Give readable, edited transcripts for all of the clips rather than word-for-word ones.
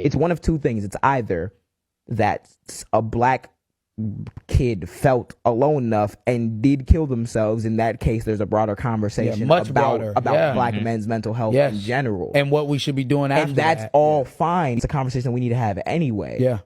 It's one of two things. It's either that a black kid felt alone enough and did kill themselves. In that case, there's a broader conversation about black men's mental health in general. And what we should be doing after that. And that's all fine. It's a conversation we need to have anyway. Yeah.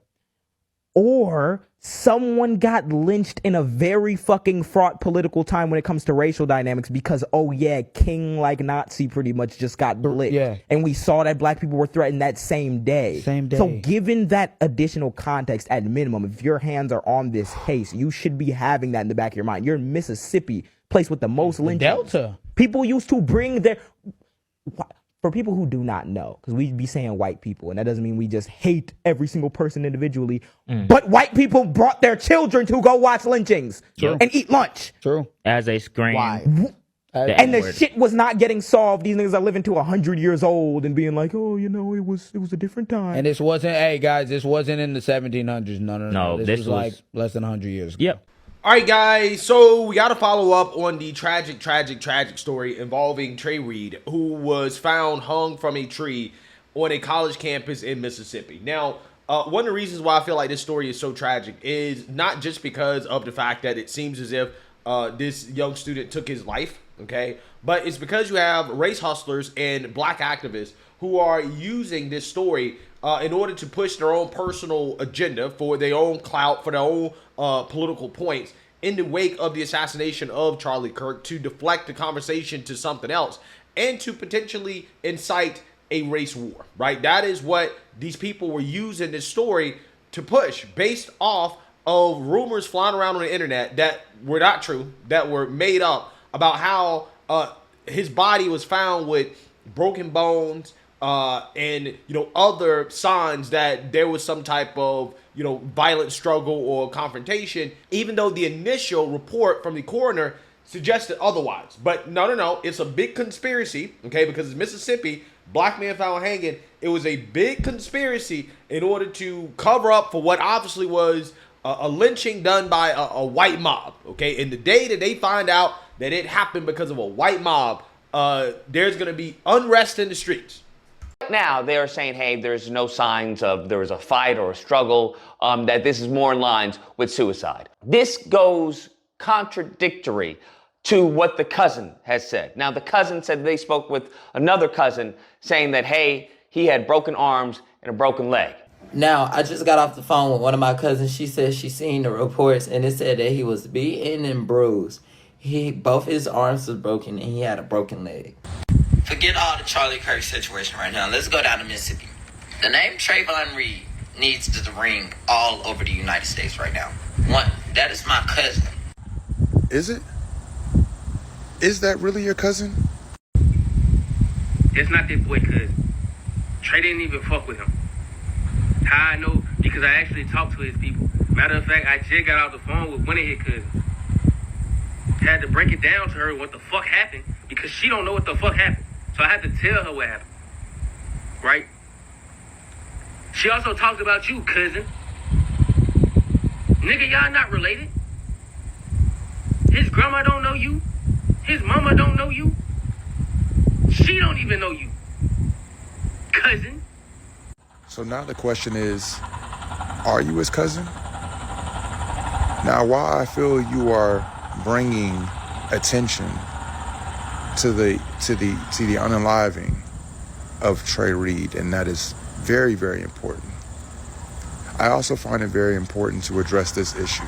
Or someone got lynched in a very fucking fraught political time when it comes to racial dynamics because, oh yeah, King like Nazi pretty much just got blitzed. Yeah. And we saw that black people were threatened that same day. So given that additional context at minimum, if your hands are on this case, you should be having that in the back of your mind. You're in Mississippi, place with the most lynchings. Delta. People used to bring their... For people who do not know, because we be saying white people, and that doesn't mean we just hate every single person individually, but white people brought their children to go watch lynchings and eat lunch. True. As they scream. Why? And the shit was not getting solved. These niggas are living to 100 years old and being like, oh, you know, it was a different time. And this wasn't, hey guys, this wasn't in the 1700s. No. This was like less than 100 years ago. Yep. All right, guys, so we got to follow up on the tragic story involving Trey Reed, who was found hung from a tree on a college campus in Mississippi. Now, one of the reasons why I feel like this story is so tragic is not just because of the fact that it seems as if this young student took his life, okay, but it's because you have race hustlers and black activists who are using this story in order to push their own personal agenda for their own clout, for their own political points in the wake of the assassination of Charlie Kirk, to deflect the conversation to something else and to potentially incite a race war, right? That is what these people were using this story to push based off of rumors flying around on the internet that were not true, that were made up about how his body was found with broken bones, and, you know, other signs that there was some type of, you know, violent struggle or confrontation, even though the initial report from the coroner suggested otherwise. But no, it's a big conspiracy, okay, because it's Mississippi, black man found hanging. It was a big conspiracy in order to cover up for what obviously was a lynching done by a white mob, okay? And the day that they find out that it happened because of a white mob, there's going to be unrest in the streets. Now they're saying, hey, there's no signs of there was a fight or a struggle, that this is more in lines with suicide. This goes contradictory to what the cousin has said. Now, the cousin said they spoke with another cousin saying that, hey, he had broken arms and a broken leg. Now, I just got off the phone with one of my cousins. She said she seen the reports, and it said that he was beaten and bruised. Both his arms was broken, and he had a broken leg. Forget all the Charlie Kirk situation right now. Let's go down to Mississippi. The name Trayvon Reed needs to ring all over the United States right now. One, that is my cousin. Is it? Is that really your cousin? That's not that boy cousin. Trey didn't even fuck with him. How I know? Because I actually talked to his people. Matter of fact, I just got off the phone with one of his cousins. Had to break it down to her what the fuck happened because she don't know what the fuck happened. So I had to tell her what happened. Right? She also talked about you, cousin. Nigga, y'all not related. His grandma don't know you. His mama don't know you. She don't even know you. Cousin. So now the question is, are you his cousin? Now, while I feel you are bringing attention to the unaliving of Trey Reed, and that is very, very important, I also find it very important to address this issue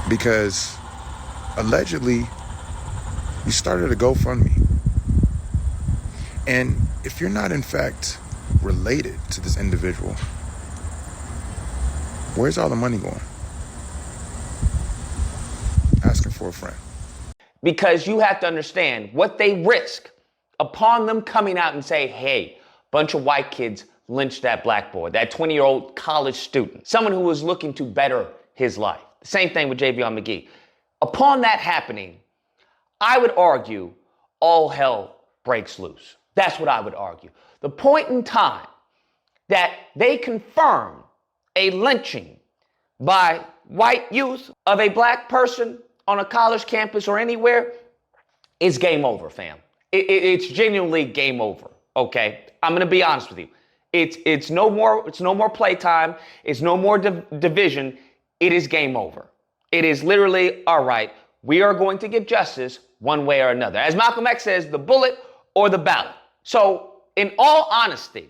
because allegedly you started a GoFundMe, and if you're not in fact related to this individual, where's all the money going? Asking for a friend. Because you have to understand what they risk upon them coming out and say, hey, bunch of white kids lynched that black boy, that 20-year-old college student, someone who was looking to better his life. The same thing with Javion McGee. Upon that happening, I would argue all hell breaks loose. That's what I would argue. The point in time that they confirm a lynching by white youth of a black person on a college campus or anywhere, it's game over, fam. It's genuinely game over, okay? I'm going to be honest with you. It's no more playtime. It's no more division. It is game over. It is literally, all right, we are going to give justice one way or another. As Malcolm X says, the bullet or the ballot. So in all honesty,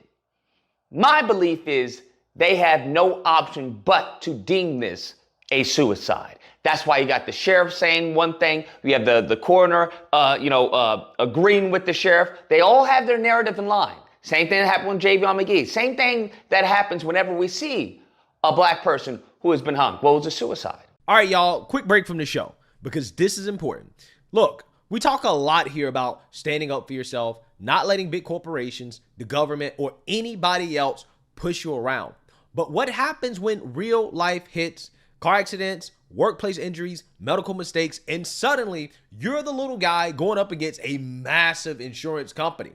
my belief is they have no option but to deem this a suicide. That's why you got the sheriff saying one thing. You have the coroner, agreeing with the sheriff. They all have their narrative in line. Same thing that happened with Javion McGee. Same thing that happens whenever we see a black person who has been hung. Well, it was a suicide. All right, y'all, quick break from the show because this is important. Look, we talk a lot here about standing up for yourself, not letting big corporations, the government, or anybody else push you around. But what happens when real life hits, car accidents, workplace injuries, medical mistakes, and suddenly you're the little guy going up against a massive insurance company?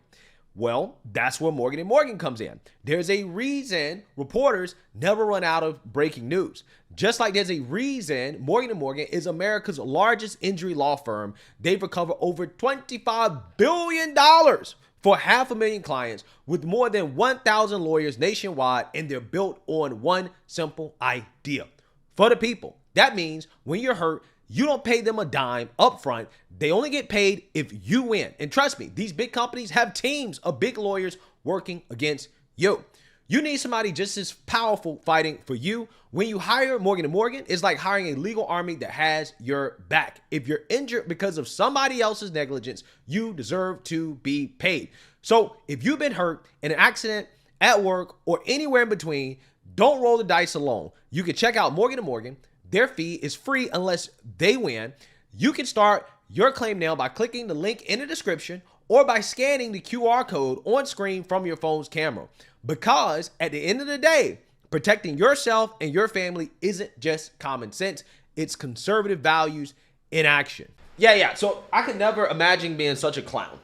Well, that's where Morgan & Morgan comes in. There's a reason reporters never run out of breaking news. Just like there's a reason Morgan & Morgan is America's largest injury law firm. They've recovered over $25 billion for 500,000 clients with more than 1,000 lawyers nationwide, and they're built on one simple idea. For the people. That means when you're hurt, you don't pay them a dime up front. They only get paid if you win. And trust me, these big companies have teams of big lawyers working against you. You need somebody just as powerful fighting for you. When you hire Morgan & Morgan, it's like hiring a legal army that has your back. If you're injured because of somebody else's negligence, you deserve to be paid. So if you've been hurt in an accident, at work, or anywhere in between, don't roll the dice alone. You can check out Morgan & Morgan. Their fee is free unless they win. You can start your claim now by clicking the link in the description or by scanning the QR code on screen from your phone's camera. Because at the end of the day, protecting yourself and your family isn't just common sense. It's conservative values in action. Yeah. So I could never imagine being such a clown,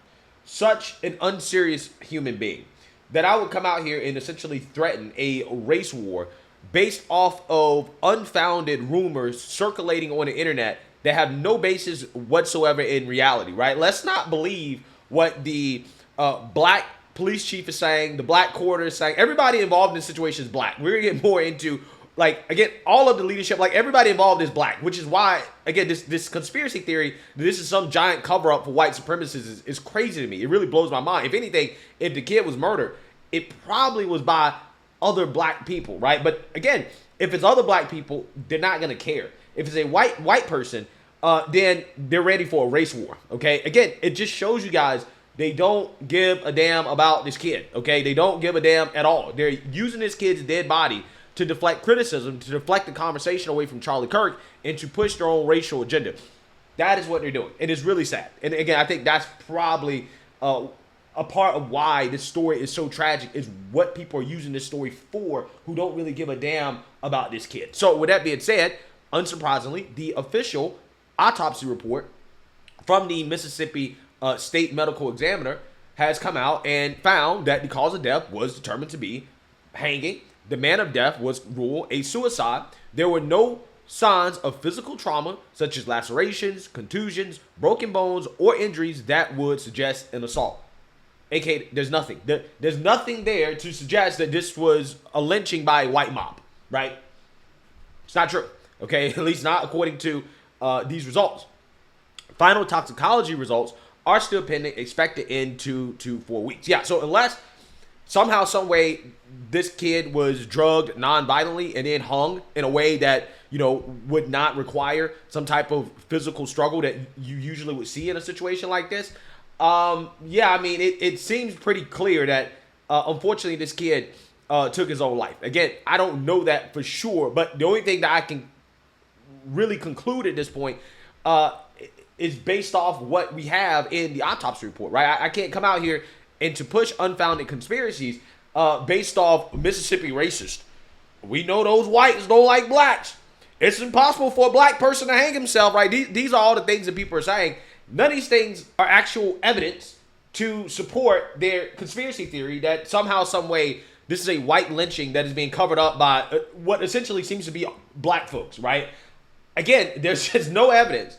such an unserious human being, that I would come out here and essentially threaten a race war based off of unfounded rumors circulating on the internet that have no basis whatsoever in reality, right? Let's not believe what the black police chief is saying, the black coroner is saying. Everybody involved in this situation is black. We're going to get more into, again, all of the leadership, everybody involved is black, which is why, again, this conspiracy theory, this is some giant cover-up for white supremacists is crazy to me. It really blows my mind. If anything, if the kid was murdered, it probably was by other black people, right? But again, if it's other black people, they're not gonna care. If it's a white person, then they're ready for a race war. Okay, again, it just shows you guys they don't give a damn about this kid. Okay, they don't give a damn at all. They're using this kid's dead body to deflect criticism, to deflect the conversation away from Charlie Kirk, and to push their own racial agenda. That is what they're doing, and it's really sad. And again, I think that's probably a part of why this story is so tragic, is what people are using this story for who don't really give a damn about this kid. So with that being said, unsurprisingly, the official autopsy report from the Mississippi State Medical Examiner has come out and found that the cause of death was determined to be hanging. The manner of death was ruled a suicide. There were no signs of physical trauma, such as lacerations, contusions, broken bones, or injuries that would suggest an assault. AKA, there's nothing. There's nothing there to suggest that this was a lynching by a white mob, right? It's not true, okay? At least not according to these results. Final toxicology results are still pending, expected in 2 to 4 weeks. Yeah, so unless somehow, some way, this kid was drugged non-violently and then hung in a way that, would not require some type of physical struggle that you usually would see in a situation like this, it seems pretty clear that, unfortunately, this kid took his own life. Again, I don't know that for sure, but the only thing that I can really conclude at this point is based off what we have in the autopsy report, right? I can't come out here and to push unfounded conspiracies based off Mississippi racist. We know those whites don't like blacks. It's impossible for a black person to hang himself, right? These are all the things that people are saying. None of these things are actual evidence to support their conspiracy theory that somehow, some way, this is a white lynching that is being covered up by what essentially seems to be black folks, right? Again, there's just no evidence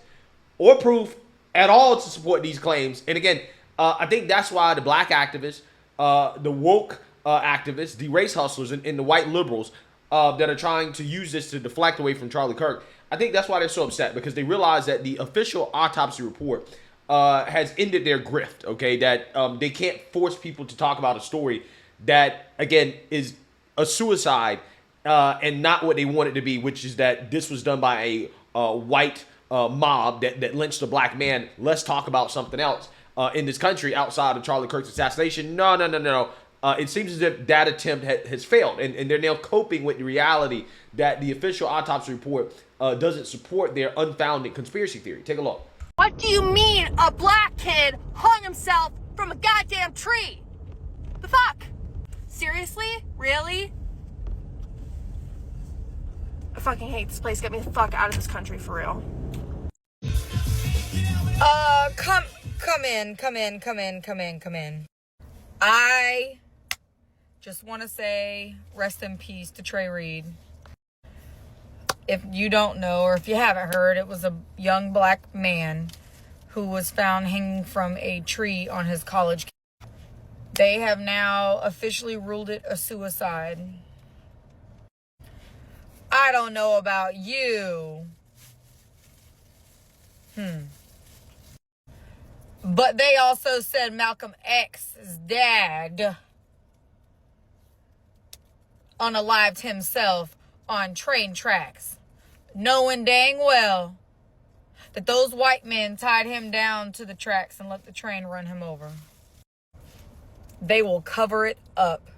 or proof at all to support these claims. And again, I think that's why the black activists, the woke activists, the race hustlers, and the white liberals that are trying to use this to deflect away from Charlie Kirk. I think that's why they're so upset, because they realize that the official autopsy report has ended their grift, okay? That they can't force people to talk about a story that, again, is a suicide and not what they want it to be, which is that this was done by a white mob that lynched a black man. Let's talk about something else in this country outside of Charlie Kirk's assassination. No. It seems as if that attempt has failed, and they're now coping with the reality that the official autopsy report doesn't support their unfounded conspiracy theory. Take a look. What do you mean a black kid hung himself from a goddamn tree? The fuck? Seriously? Really? I fucking hate this place. Get me the fuck out of this country for real. Come in. I just want to say rest in peace to Trey Reed. If you don't know, or if you haven't heard, it was a young black man who was found hanging from a tree on his college campus. They have now officially ruled it a suicide. I don't know about you. But they also said Malcolm X's dad unalived himself on train tracks, knowing dang well that those white men tied him down to the tracks and let the train run him over. They will cover it up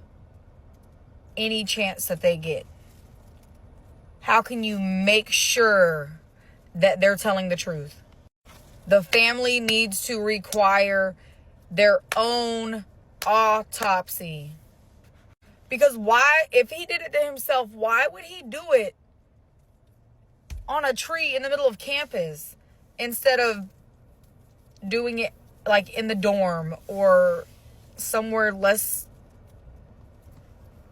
any chance that they get. How can you make sure that they're telling the truth? The family needs to require their own autopsy. Because why, if he did it to himself, why would he do it on a tree in the middle of campus instead of doing it like in the dorm or somewhere less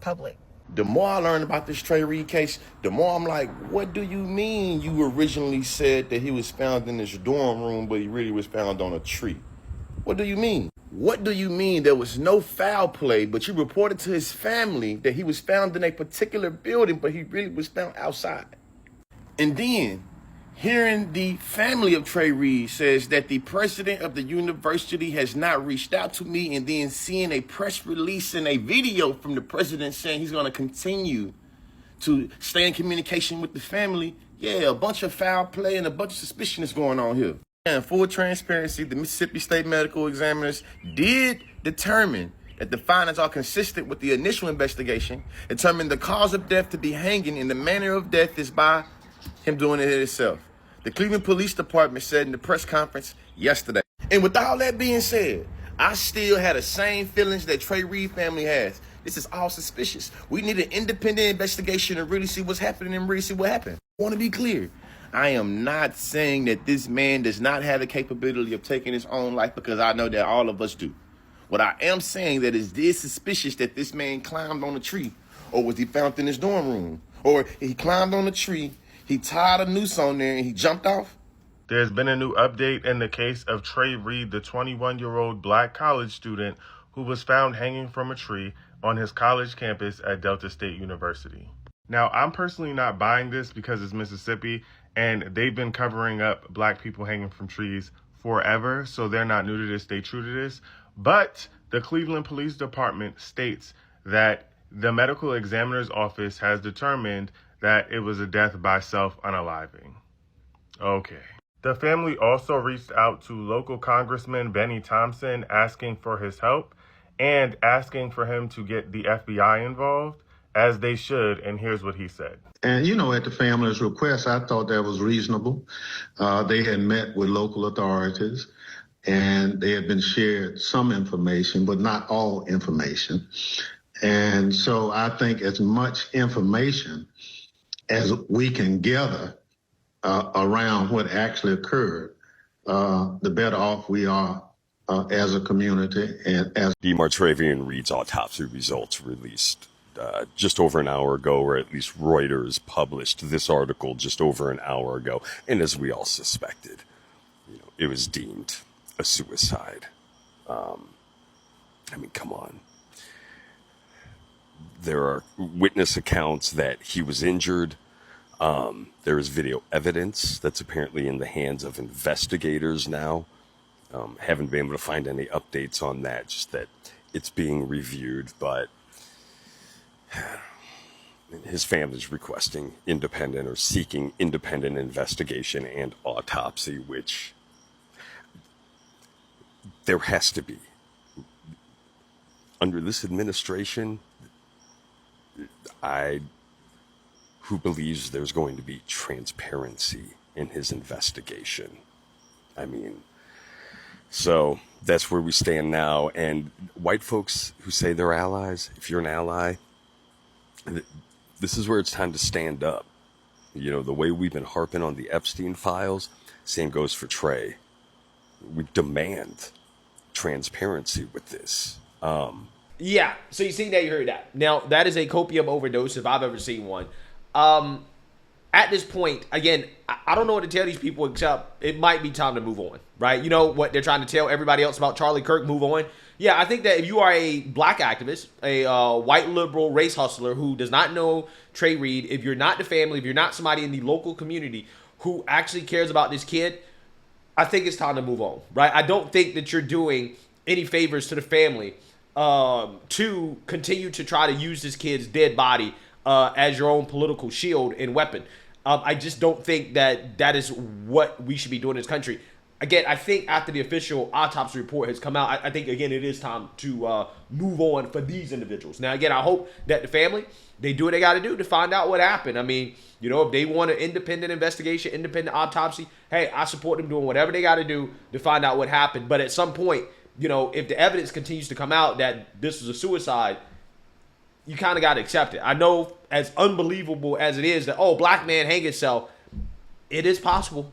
public? The more I learn about this Trey Reed case, the more I'm like, what do you mean you originally said that he was found in this dorm room, but he really was found on a tree? What do you mean? What do you mean there was no foul play, but you reported to his family that he was found in a particular building, but he really was found outside? And then, hearing the family of Trey Reed says that the president of the university has not reached out to me, and then seeing a press release and a video from the president saying he's going to continue to stay in communication with the family, yeah, a bunch of foul play and a bunch of suspicion is going on here. And full transparency, the Mississippi State Medical Examiners did determine that the findings are consistent with the initial investigation, determined the cause of death to be hanging, and the manner of death is by him doing it himself. The Cleveland Police Department said in the press conference yesterday. And with all that being said, I still had the same feelings that Trey Reed family has. This is all suspicious. We need an independent investigation to really see what's happening and really see what happened. I want to be clear. I am not saying that this man does not have the capability of taking his own life, because I know that all of us do. What I am saying that is this suspicious that this man climbed on a tree, or was he found in his dorm room, or he climbed on a tree, he tied a noose on there and he jumped off. There's been a new update in the case of Trey Reed, the 21-year-old black college student who was found hanging from a tree on his college campus at Delta State University. Now, I'm personally not buying this because it's Mississippi and they've been covering up black people hanging from trees forever, so they're not new to this, stay true to this. But the Cleveland Police Department states that the medical examiner's office has determined that it was a death by self-unaliving. Okay. The family also reached out to local Congressman Benny Thompson asking for his help and asking for him to get the FBI involved, as they should, and here's what he said. And, you know, at the family's request, I thought that was reasonable. They had met with local authorities, and they had been shared some information, but not all information. And so I think as much information as we can gather around what actually occurred, the better off we are as a community. And as Demartravion Reed's autopsy results released just over an hour ago, or at least Reuters published this article just over an hour ago. And as we all suspected, you know, it was deemed a suicide. I mean, come on. There are witness accounts that he was injured. There is video evidence that's apparently in the hands of investigators now. Haven't been able to find any updates on that, just that it's being reviewed, but his family's requesting independent or seeking independent investigation and autopsy, which there has to be. Under this administration, who believes there's going to be transparency in his investigation. I mean, so that's where we stand now. And white folks who say they're allies, if you're an ally, this is where it's time to stand up. You know, the way we've been harping on the Epstein files, same goes for Trey. We demand transparency with this. Yeah, so you see that, you heard that. Now, that is a copium overdose if I've ever seen one. At this point, again, I don't know what to tell these people except it might be time to move on, right? You know what they're trying to tell everybody else about Charlie Kirk, move on. Yeah, I think that if you are a black activist, a white liberal race hustler who does not know Trey Reed, if you're not the family, if you're not somebody in the local community who actually cares about this kid, I think it's time to move on, right? I don't think that you're doing any favors to the family to continue to try to use this kid's dead body as your own political shield and weapon. I just don't think that that is what we should be doing in this country. Again, I think after the official autopsy report has come out, I think, again, it is time to move on for these individuals. Now, again, I hope that the family, they do what they got to do to find out what happened. I mean, you know, if they want an independent investigation, independent autopsy, hey, I support them doing whatever they got to do to find out what happened. But at some point, you know, if the evidence continues to come out that this was a suicide, you kind of got to accept it. I know, as unbelievable as it is that, oh, black man hang himself, it is possible.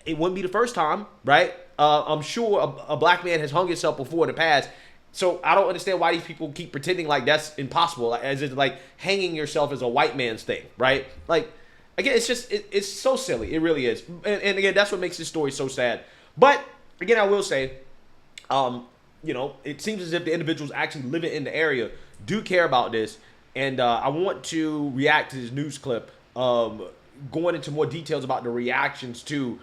It wouldn't be the first time, right? I'm sure a black man has hung himself before in the past. So I don't understand why these people keep pretending like that's impossible, as if like hanging yourself is a white man's thing, right? Like, again, it's just, it's so silly. It really is. And again, that's what makes this story so sad. But again, I will say, you know, it seems as if the individuals actually living in the area do care about this. And I want to react to this news clip, going into more details about the reactions to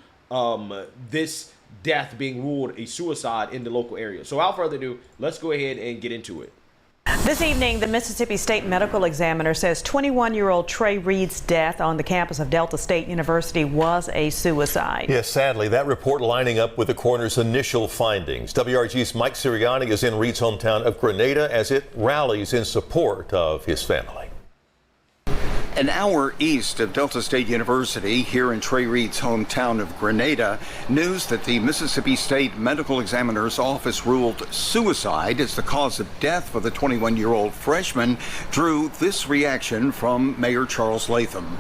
this death being ruled a suicide in the local area. So without further ado, let's go ahead and get into it. This evening, the Mississippi State Medical Examiner says 21-year-old Trey Reed's death on the campus of Delta State University was a suicide. Yes, sadly, that report lining up with the coroner's initial findings. WRG's Mike Sirianni is in Reed's hometown of Grenada as it rallies in support of his family. An hour east of Delta State University, here in Trey Reed's hometown of Grenada, news that the Mississippi State Medical Examiner's office ruled suicide as the cause of death for the 21-year-old freshman drew this reaction from Mayor Charles Latham.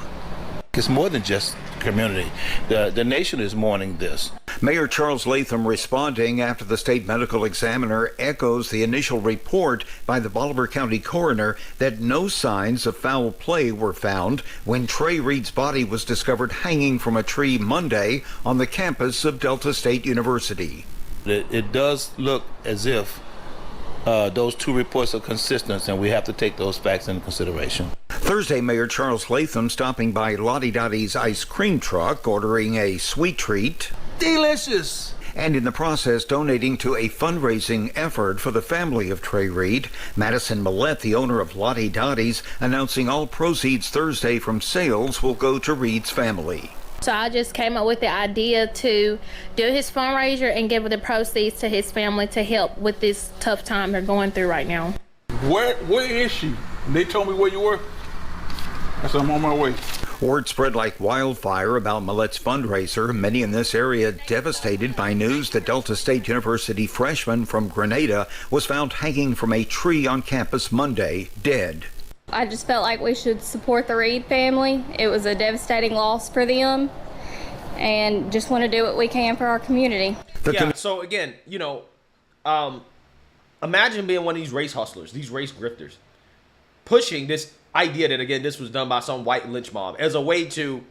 It's more than just community. The nation is mourning this. Mayor Charles Latham responding after the state medical examiner echoes the initial report by the Bolivar County coroner that no signs of foul play were found when Trey Reed's body was discovered hanging from a tree Monday on the campus of Delta State University. It does look as if those two reports are consistent, and we have to take those facts into consideration. Thursday, Mayor Charles Latham stopping by Lottie Dottie's ice cream truck, ordering a sweet treat. Delicious! And in the process, donating to a fundraising effort for the family of Trey Reed. Madison Millette, the owner of Lottie Dottie's, announcing all proceeds Thursday from sales will go to Reed's family. So I just came up with the idea to do his fundraiser and give the proceeds to his family to help with this tough time they're going through right now. Where is she? They told me where you were. I said, I'm on my way. Word spread like wildfire about Millette's fundraiser. Many in this area devastated by news that Delta State University freshman from Grenada was found hanging from a tree on campus Monday, dead. I just felt like we should support the Reed family. It was a devastating loss for them, and just want to do what we can for our community. Yeah, so again, you know, imagine being one of these race hustlers, these race grifters, pushing this idea that, again, this was done by some white lynch mob as a way to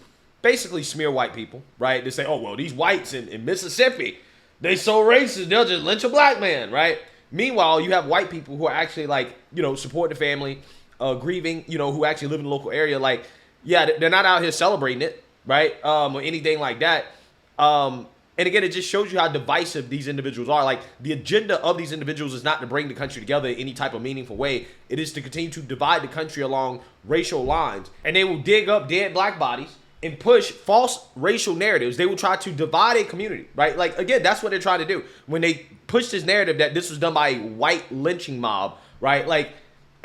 basically smear white people, right? To say, oh, well, these whites in Mississippi, they so racist, they'll just lynch a black man, right? Meanwhile, you have white people who are actually, like, you know, support the family, grieving, who actually live in the local area, like, yeah, they're not out here celebrating it, right? Or anything like that. And again, it just shows you how divisive these individuals are. Like, the agenda of these individuals is not to bring the country together in any type of meaningful way. It is to continue to divide the country along racial lines. And they will dig up dead black bodies and push false racial narratives. They will try to divide a community, right? Like, again, that's what they're trying to do. When they push this narrative that this was done by a white lynching mob, right? Like,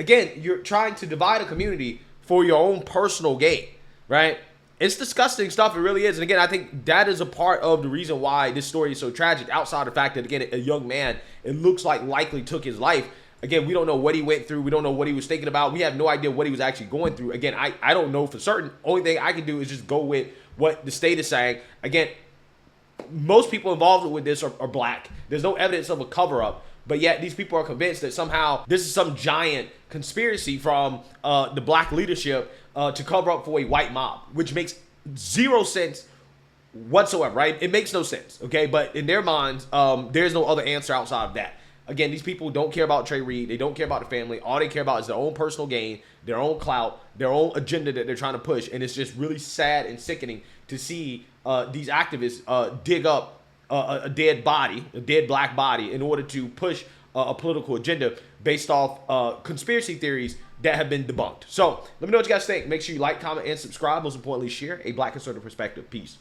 again, you're trying to divide a community for your own personal gain, right? It's disgusting stuff. It really is. And again, I think that is a part of the reason why this story is so tragic, outside the fact that, again, a young man, it looks like likely took his life. Again, we don't know what he went through. We don't know what he was thinking about. We have no idea what he was actually going through. Again, I don't know for certain. Only thing I can do is just go with what the state is saying. Again, most people involved with this are black. There's no evidence of a cover-up. But yet these people are convinced that somehow this is some giant conspiracy from the black leadership to cover up for a white mob, which makes zero sense whatsoever, right? It makes no sense, okay? But in their minds, there's no other answer outside of that. Again, these people don't care about Trey Reed. They don't care about the family. All they care about is their own personal gain, their own clout, their own agenda that they're trying to push. And it's just really sad and sickening to see these activists dig up a dead body, a dead black body, in order to push a political agenda based off conspiracy theories that have been debunked. So let me know what you guys think. Make sure you like, comment, and subscribe. Most importantly, share a black conservative perspective. Peace.